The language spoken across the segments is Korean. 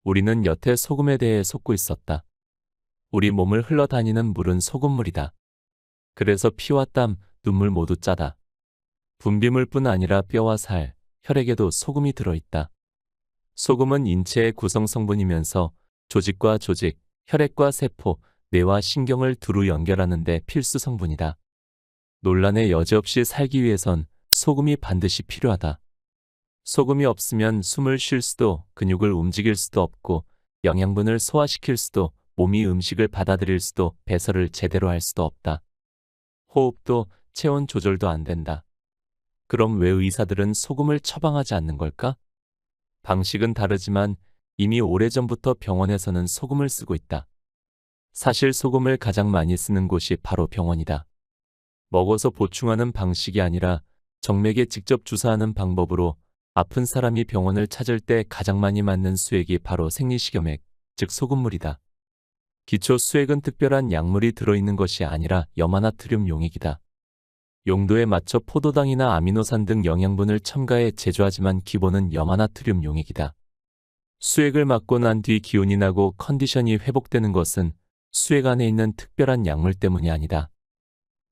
우리는 여태 소금에 대해 속고 있었다. 우리 몸을 흘러다니는 물은 소금물이다. 그래서 피와 땀, 눈물 모두 짜다. 분비물뿐 아니라 뼈와 살, 혈액에도 소금이 들어있다. 소금은 인체의 구성 성분이면서 조직과 조직, 혈액과 세포, 뇌와 신경을 두루 연결하는 데 필수 성분이다. 논란의 여지 없이 살기 위해선 소금이 반드시 필요하다. 소금이 없으면 숨을 쉴 수도 근육을 움직일 수도 없고 영양분을 소화시킬 수도 몸이 음식을 받아들일 수도 배설을 제대로 할 수도 없다. 호흡도 체온 조절도 안 된다. 그럼 왜 의사들은 소금을 처방하지 않는 걸까? 방식은 다르지만 이미 오래전부터 병원에서는 소금을 쓰고 있다. 사실 소금을 가장 많이 쓰는 곳이 바로 병원이다. 먹어서 보충하는 방식이 아니라 정맥에 직접 주사하는 방법으로 아픈 사람이 병원을 찾을 때 가장 많이 맞는 수액이 바로 생리식염액, 즉 소금물이다. 기초 수액은 특별한 약물이 들어있는 것이 아니라 염화나트륨 용액이다. 용도에 맞춰 포도당이나 아미노산 등 영양분을 첨가해 제조하지만 기본은 염화나트륨 용액이다. 수액을 맞고 난 뒤 기운이 나고 컨디션이 회복되는 것은 수액 안에 있는 특별한 약물 때문이 아니다.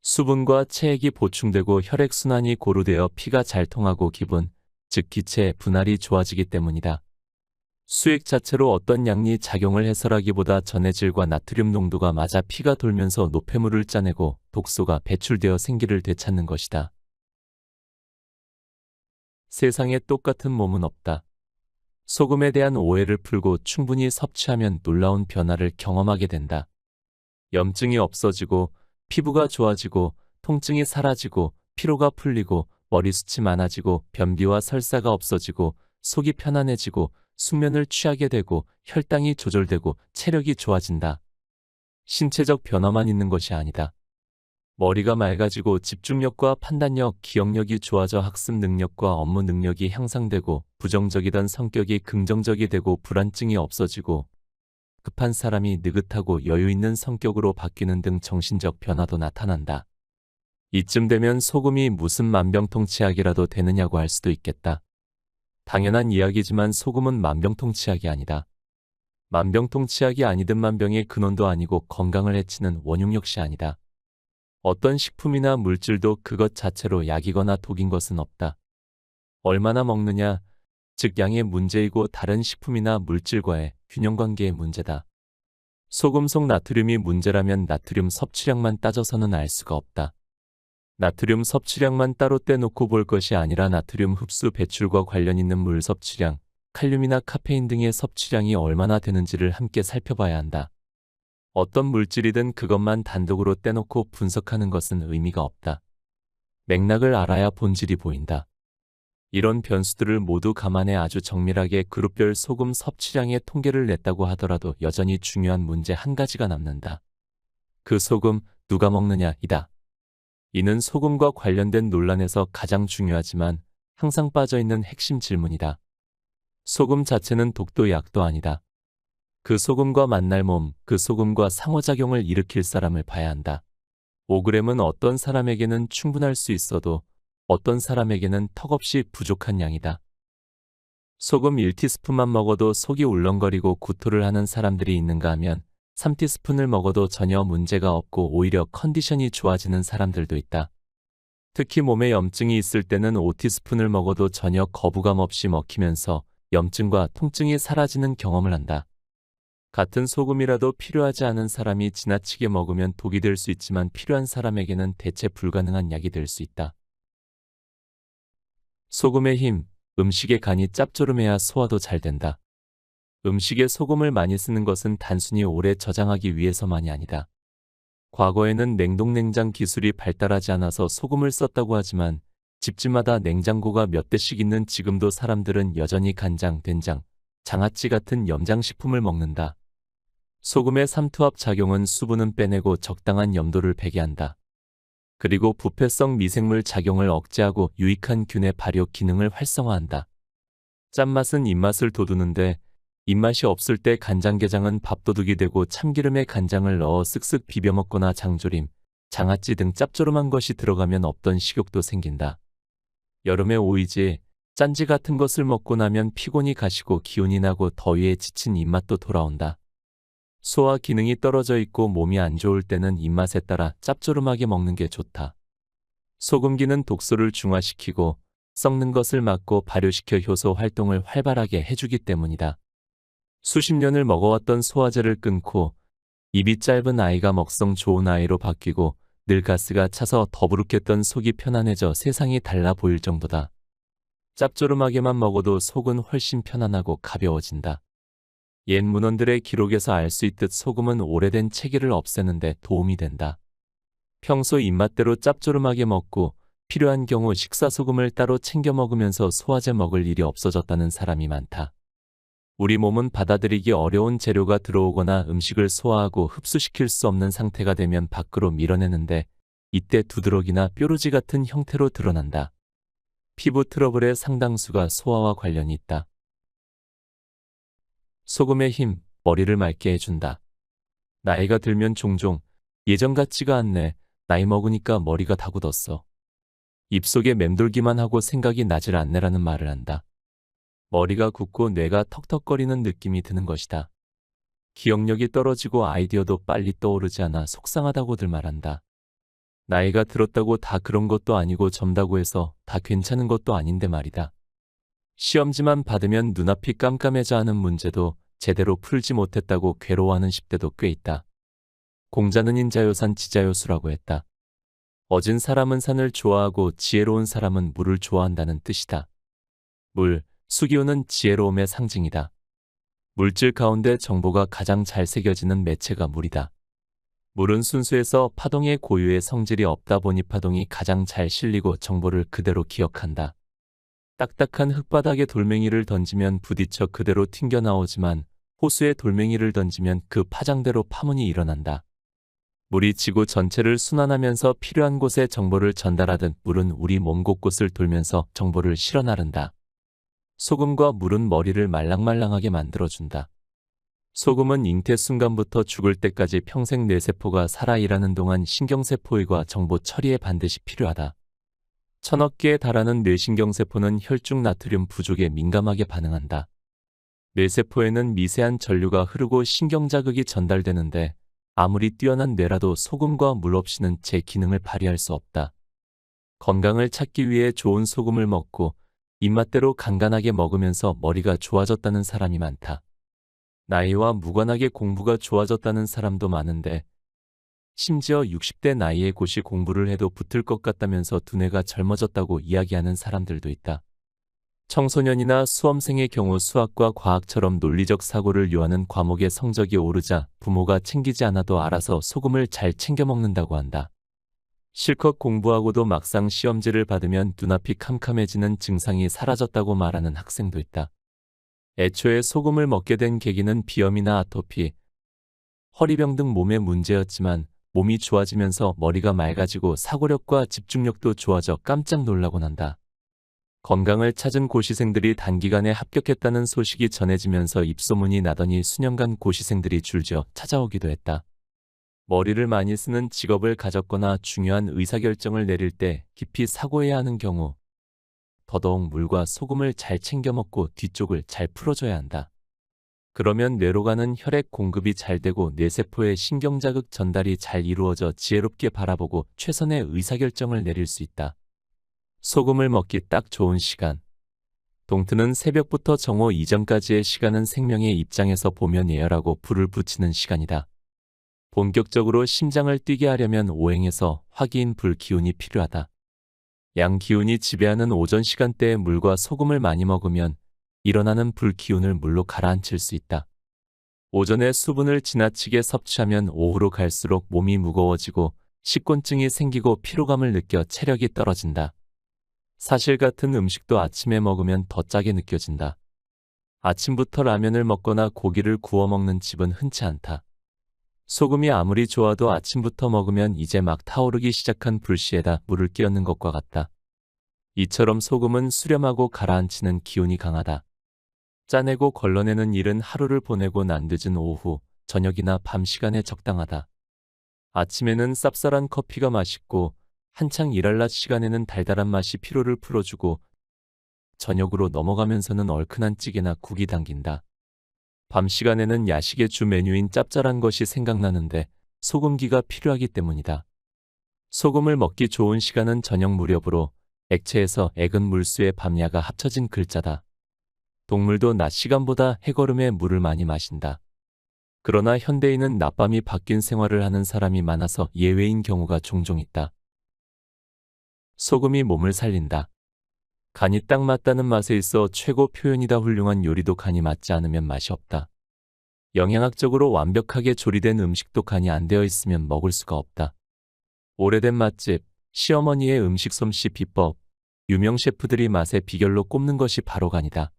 수분과 체액이 보충되고 혈액순환이 고루되어 피가 잘 통하고 기분, 즉 기체, 분할이 좋아지기 때문이다. 수액 자체로 어떤 약이 작용을 해서라기보다 전해질과 나트륨 농도가 맞아 피가 돌면서 노폐물을 짜내고 독소가 배출되어 생기를 되찾는 것이다. 세상에 똑같은 몸은 없다. 소금에 대한 오해를 풀고 충분히 섭취하면 놀라운 변화를 경험하게 된다. 염증이 없어지고 피부가 좋아지고 통증이 사라지고 피로가 풀리고 머리숱이 많아지고 변비와 설사가 없어지고 속이 편안해지고 숙면을 취하게 되고 혈당이 조절되고 체력이 좋아진다. 신체적 변화만 있는 것이 아니다. 머리가 맑아지고 집중력과 판단력, 기억력이 좋아져 학습 능력과 업무 능력이 향상되고 부정적이던 성격이 긍정적이 되고 불안증이 없어지고 급한 사람이 느긋하고 여유 있는 성격으로 바뀌는 등 정신적 변화도 나타난다. 이쯤 되면 소금이 무슨 만병통치약이라도 되느냐고 할 수도 있겠다. 당연한 이야기지만 소금은 만병통치약이 아니다. 만병통치약이 아니든 만병의 근원도 아니고 건강을 해치는 원흉 역시 아니다. 어떤 식품이나 물질도 그것 자체로 약이거나 독인 것은 없다. 얼마나 먹느냐, 즉 양의 문제이고 다른 식품이나 물질과의 균형관계의 문제다. 소금 속 나트륨이 문제라면 나트륨 섭취량만 따져서는 알 수가 없다. 나트륨 섭취량만 따로 떼놓고 볼 것이 아니라 나트륨 흡수 배출과 관련 있는 물 섭취량, 칼륨이나 카페인 등의 섭취량이 얼마나 되는지를 함께 살펴봐야 한다. 어떤 물질이든 그것만 단독으로 떼놓고 분석하는 것은 의미가 없다. 맥락을 알아야 본질이 보인다. 이런 변수들을 모두 감안해 아주 정밀하게 그룹별 소금 섭취량의 통계를 냈다고 하더라도 여전히 중요한 문제 한 가지가 남는다. 그 소금 누가 먹느냐이다. 이는 소금과 관련된 논란에서 가장 중요하지만 항상 빠져있는 핵심 질문이다. 소금 자체는 독도 약도 아니다. 그 소금과 만날 몸, 그 소금과 상호작용을 일으킬 사람을 봐야 한다. 5g은 어떤 사람에게는 충분할 수 있어도 어떤 사람에게는 턱없이 부족한 양이다. 소금 1티스푼만 먹어도 속이 울렁거리고 구토를 하는 사람들이 있는가 하면 3티스푼을 먹어도 전혀 문제가 없고 오히려 컨디션이 좋아지는 사람들도 있다. 특히 몸에 염증이 있을 때는 5티스푼을 먹어도 전혀 거부감 없이 먹히면서 염증과 통증이 사라지는 경험을 한다. 같은 소금이라도 필요하지 않은 사람이 지나치게 먹으면 독이 될 수 있지만 필요한 사람에게는 대체 불가능한 약이 될 수 있다. 소금의 힘, 음식의 간이 짭조름해야 소화도 잘 된다. 음식에 소금을 많이 쓰는 것은 단순히 오래 저장하기 위해서만이 아니다. 과거에는 냉동냉장 기술이 발달하지 않아서 소금을 썼다고 하지만 집집마다 냉장고가 몇 대씩 있는 지금도 사람들은 여전히 간장, 된장, 장아찌 같은 염장식품을 먹는다. 소금의 삼투압 작용은 수분은 빼내고 적당한 염도를 배게 한다. 그리고 부패성 미생물 작용을 억제하고 유익한 균의 발효 기능을 활성화한다. 짠맛은 입맛을 돋우는데 입맛이 없을 때 간장게장은 밥도둑이 되고 참기름에 간장을 넣어 쓱쓱 비벼 먹거나 장조림, 장아찌 등 짭조름한 것이 들어가면 없던 식욕도 생긴다. 여름에 오이지, 짠지 같은 것을 먹고 나면 피곤이 가시고 기운이 나고 더위에 지친 입맛도 돌아온다. 소화 기능이 떨어져 있고 몸이 안 좋을 때는 입맛에 따라 짭조름하게 먹는 게 좋다. 소금기는 독소를 중화시키고 썩는 것을 막고 발효시켜 효소 활동을 활발하게 해주기 때문이다. 수십 년을 먹어왔던 소화제를 끊고 입이 짧은 아이가 먹성 좋은 아이로 바뀌고 늘 가스가 차서 더부룩했던 속이 편안해져 세상이 달라 보일 정도다. 짭조름하게만 먹어도 속은 훨씬 편안하고 가벼워진다. 옛 문헌들의 기록에서 알 수 있듯 소금은 오래된 체기를 없애는데 도움이 된다. 평소 입맛대로 짭조름하게 먹고 필요한 경우 식사소금을 따로 챙겨 먹으면서 소화제 먹을 일이 없어졌다는 사람이 많다. 우리 몸은 받아들이기 어려운 재료가 들어오거나 음식을 소화하고 흡수시킬 수 없는 상태가 되면 밖으로 밀어내는데 이때 두드러기나 뾰루지 같은 형태로 드러난다. 피부 트러블의 상당수가 소화와 관련이 있다. 소금의 힘, 머리를 맑게 해준다. 나이가 들면 종종 예전 같지가 않네. 나이 먹으니까 머리가 다 굳었어. 입속에 맴돌기만 하고 생각이 나질 않네라는 말을 한다. 머리가 굳고 뇌가 턱턱거리는 느낌이 드는 것이다. 기억력이 떨어지고 아이디어도 빨리 떠오르지 않아 속상하다고들 말한다. 나이가 들었다고 다 그런 것도 아니고 젊다고 해서 다 괜찮은 것도 아닌데 말이다. 시험지만 받으면 눈앞이 깜깜해져 하는 문제도 제대로 풀지 못했다고 괴로워하는 10대도 꽤 있다. 공자는 인자요산 지자요수라고 했다. 어진 사람은 산을 좋아하고 지혜로운 사람은 물을 좋아한다는 뜻이다. 물, 수기호는 지혜로움의 상징이다. 물질 가운데 정보가 가장 잘 새겨지는 매체가 물이다. 물은 순수해서 파동의 고유의 성질이 없다 보니 파동이 가장 잘 실리고 정보를 그대로 기억한다. 딱딱한 흙바닥에 돌멩이를 던지면 부딪혀 그대로 튕겨나오지만 호수에 돌멩이를 던지면 그 파장대로 파문이 일어난다. 물이 지구 전체를 순환하면서 필요한 곳에 정보를 전달하듯 물은 우리 몸 곳곳을 돌면서 정보를 실어 나른다. 소금과 물은 머리를 말랑말랑하게 만들어준다. 소금은 잉태 순간부터 죽을 때까지 평생 뇌세포가 살아 일하는 동안 신경세포의 정보 처리에 반드시 필요하다. 1000억 개에 달하는 뇌신경세포는 혈중 나트륨 부족에 민감하게 반응한다. 뇌세포에는 미세한 전류가 흐르고 신경자극이 전달되는데 아무리 뛰어난 뇌라도 소금과 물 없이는 제 기능을 발휘할 수 없다. 건강을 찾기 위해 좋은 소금을 먹고 입맛대로 간간하게 먹으면서 머리가 좋아졌다는 사람이 많다. 나이와 무관하게 공부가 좋아졌다는 사람도 많은데 심지어 60대 나이에 고시 공부를 해도 붙을 것 같다면서 두뇌가 젊어졌다고 이야기하는 사람들도 있다. 청소년이나 수험생의 경우 수학과 과학처럼 논리적 사고를 요하는 과목의 성적이 오르자 부모가 챙기지 않아도 알아서 소금을 잘 챙겨 먹는다고 한다. 실컷 공부하고도 막상 시험지를 받으면 눈앞이 캄캄해지는 증상이 사라졌다고 말하는 학생도 있다. 애초에 소금을 먹게 된 계기는 비염이나 아토피, 허리병 등 몸의 문제였지만 몸이 좋아지면서 머리가 맑아지고 사고력과 집중력도 좋아져 깜짝 놀라곤 한다. 건강을 찾은 고시생들이 단기간에 합격했다는 소식이 전해지면서 입소문이 나더니 수년간 고시생들이 줄지어 찾아오기도 했다. 머리를 많이 쓰는 직업을 가졌거나 중요한 의사결정을 내릴 때 깊이 사고해야 하는 경우 더더욱 물과 소금을 잘 챙겨 먹고 뒤쪽을 잘 풀어줘야 한다. 그러면 뇌로 가는 혈액 공급이 잘 되고 뇌세포의 신경자극 전달이 잘 이루어져 지혜롭게 바라보고 최선의 의사결정을 내릴 수 있다. 소금을 먹기 딱 좋은 시간. 동트는 새벽부터 정오 이전까지의 시간은 생명의 입장에서 보면 예열하고 불을 붙이는 시간이다. 본격적으로 심장을 뛰게 하려면 오행에서 화기인 불 기운이 필요하다. 양 기운이 지배하는 오전 시간대에 물과 소금을 많이 먹으면 일어나는 불 기운을 물로 가라앉힐 수 있다. 오전에 수분을 지나치게 섭취하면 오후로 갈수록 몸이 무거워지고 식곤증이 생기고 피로감을 느껴 체력이 떨어진다. 사실 같은 음식도 아침에 먹으면 더 짜게 느껴진다. 아침부터 라면을 먹거나 고기를 구워 먹는 집은 흔치 않다. 소금이 아무리 좋아도 아침부터 먹으면 이제 막 타오르기 시작한 불씨에다 물을 끼얹는 것과 같다. 이처럼 소금은 수렴하고 가라앉히는 기운이 강하다. 짜내고 걸러내는 일은 하루를 보내고 난 늦은 오후, 저녁이나 밤 시간에 적당하다. 아침에는 쌉쌀한 커피가 맛있고 한창 일할 낮 시간에는 달달한 맛이 피로를 풀어주고 저녁으로 넘어가면서는 얼큰한 찌개나 국이 당긴다. 밤 시간에는 야식의 주 메뉴인 짭짤한 것이 생각나는데 소금기가 필요하기 때문이다. 소금을 먹기 좋은 시간은 저녁 무렵으로 액체에서 액은 물수에 밤야가 합쳐진 글자다. 동물도 낮 시간보다 해거름에 물을 많이 마신다. 그러나 현대인은 낮밤이 바뀐 생활을 하는 사람이 많아서 예외인 경우가 종종 있다. 소금이 몸을 살린다. 간이 딱 맞다는 맛에 있어 최고 표현이다. 훌륭한 요리도 간이 맞지 않으면 맛이 없다. 영양학적으로 완벽하게 조리된 음식도 간이 안 되어 있으면 먹을 수가 없다. 오래된 맛집, 시어머니의 음식 솜씨 비법, 유명 셰프들이 맛의 비결로 꼽는 것이 바로 간이다.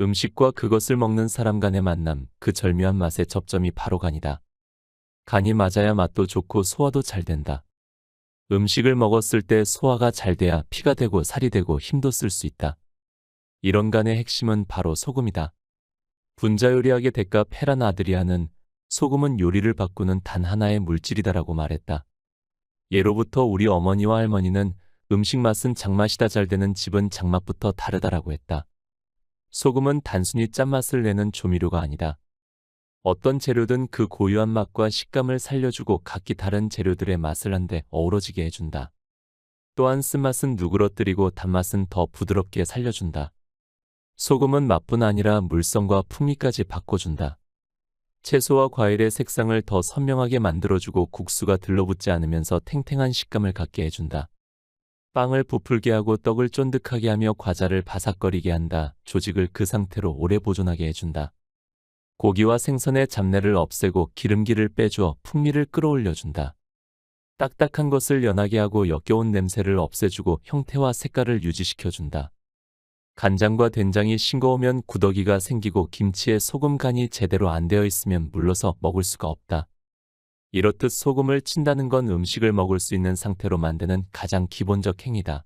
음식과 그것을 먹는 사람 간의 만남, 그 절묘한 맛의 접점이 바로 간이다. 간이 맞아야 맛도 좋고 소화도 잘 된다. 음식을 먹었을 때 소화가 잘 돼야 피가 되고 살이 되고 힘도 쓸 수 있다. 이런 간의 핵심은 바로 소금이다. 분자요리학의 대가 페란 아드리아는 소금은 요리를 바꾸는 단 하나의 물질이다라고 말했다. 예로부터 우리 어머니와 할머니는 음식 맛은 장맛이다 잘 되는 집은 장맛부터 다르다라고 했다. 소금은 단순히 짠맛을 내는 조미료가 아니다. 어떤 재료든 그 고유한 맛과 식감을 살려주고 각기 다른 재료들의 맛을 한데 어우러지게 해준다. 또한 쓴맛은 누그러뜨리고 단맛은 더 부드럽게 살려준다. 소금은 맛뿐 아니라 물성과 풍미까지 바꿔준다. 채소와 과일의 색상을 더 선명하게 만들어주고 국수가 들러붙지 않으면서 탱탱한 식감을 갖게 해준다. 빵을 부풀게 하고 떡을 쫀득하게 하며 과자를 바삭거리게 한다. 조직을 그 상태로 오래 보존하게 해준다. 고기와 생선의 잡내를 없애고 기름기를 빼주어 풍미를 끌어올려준다. 딱딱한 것을 연하게 하고 역겨운 냄새를 없애주고 형태와 색깔을 유지시켜준다. 간장과 된장이 싱거우면 구더기가 생기고 김치에 소금 간이 제대로 안 되어 있으면 물러서 먹을 수가 없다. 이렇듯 소금을 친다는 건 음식을 먹을 수 있는 상태로 만드는 가장 기본적 행위다.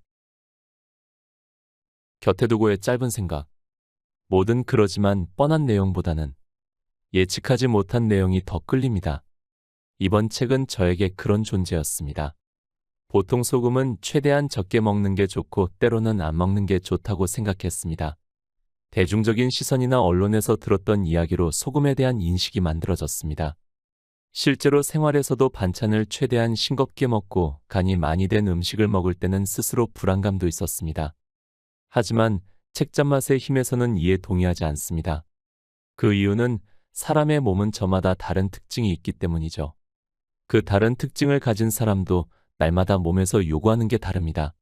곁에 두고의 짧은 생각. 뭐든 그러지만 뻔한 내용보다는 예측하지 못한 내용이 더 끌립니다. 이번 책은 저에게 그런 존재였습니다. 보통 소금은 최대한 적게 먹는 게 좋고 때로는 안 먹는 게 좋다고 생각했습니다. 대중적인 시선이나 언론에서 들었던 이야기로 소금에 대한 인식이 만들어졌습니다. 실제로 생활에서도 반찬을 최대한 싱겁게 먹고 간이 많이 된 음식을 먹을 때는 스스로 불안감도 있었습니다. 하지만 책 짠맛의 힘에서는 이에 동의하지 않습니다. 그 이유는 사람의 몸은 저마다 다른 특징이 있기 때문이죠. 그 다른 특징을 가진 사람도 날마다 몸에서 요구하는 게 다릅니다.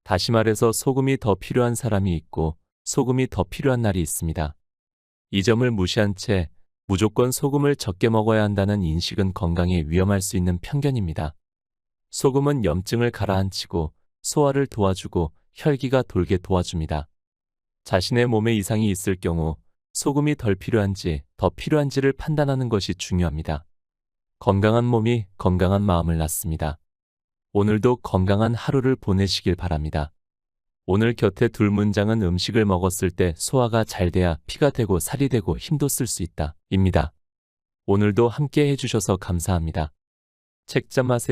다시 말해서 소금이 더 필요한 사람이 있고 소금이 더 필요한 날이 있습니다. 이 점을 무시한 채 무조건 소금을 적게 먹어야 한다는 인식은 건강에 위험할 수 있는 편견입니다. 소금은 염증을 가라앉히고 소화를 도와주고 혈기가 돌게 도와줍니다. 자신의 몸에 이상이 있을 경우 소금이 덜 필요한지 더 필요한지를 판단하는 것이 중요합니다. 건강한 몸이 건강한 마음을 낳습니다. 오늘도 건강한 하루를 보내시길 바랍니다. 오늘 곁에 둘 문장은 음식을 먹었을 때 소화가 잘 돼야 피가 되고 살이 되고 힘도 쓸 수 있다. 입니다. 오늘도 함께 해주셔서 감사합니다. 책 짠맛의